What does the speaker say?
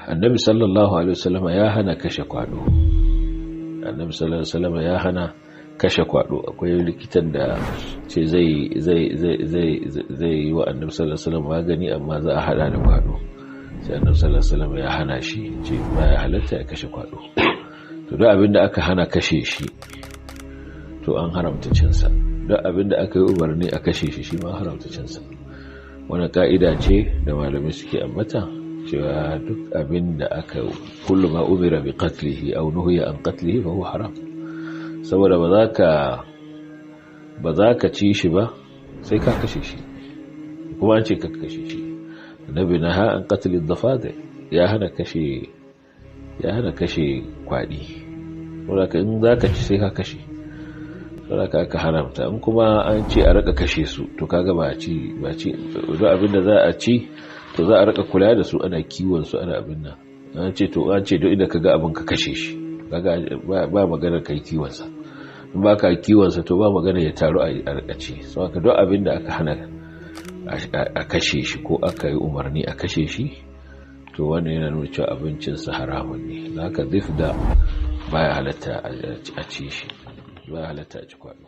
annabi sallallahu alaihi wasallam ya hana kashe kwado. Annabi sallallahu alaihi wasallam ya hana kashe kwado. Akwai likitan da ce zai yi wa annabi sallallahu alaihi wasallam magani amma za a hada da kwado. Sai annabi sallallahu alaihi wasallam ya hana shi, ce baya halatta ya kashe kwado. To duk abinda aka hana kashe shi to an haramta cin sa. Duk abinda aka yi umarni a kashe shi shi ma haramta cin sa. Wannan ka'ida ce da malamai suke ambata cewa duk abinda aka kullu ma umira bi qatlihi aw nuhiya an qatlihi fa huwa haram. Saboda ba za ka ci shi ba sai ka kashe shi, kuma an ce ka kashe shi. Annabi naha an qatl ad-dafadi, ya hana kashe kwadi. Saboda in za ka ci sai ka kashe, saboda aka haramta. In kuma an ce a raka kashe su to kaga ba ci duk abinda za a ci to za a raka kula da su, ana kiwon su, ana abin nan. An ce duk inda kaga abin ka kashe shi, kaga ba magana kai kiwon sa. In ba ka kiwon sa to ba magana ya taru a rakaci. Saboda duk abinda aka hana a kashe shi ko aka yi umarni a kashe shi to wannan yana nuna cewa abincin sa haramun ne. Haka difda baya halatta a ci shi, baya halatta a ci kwado.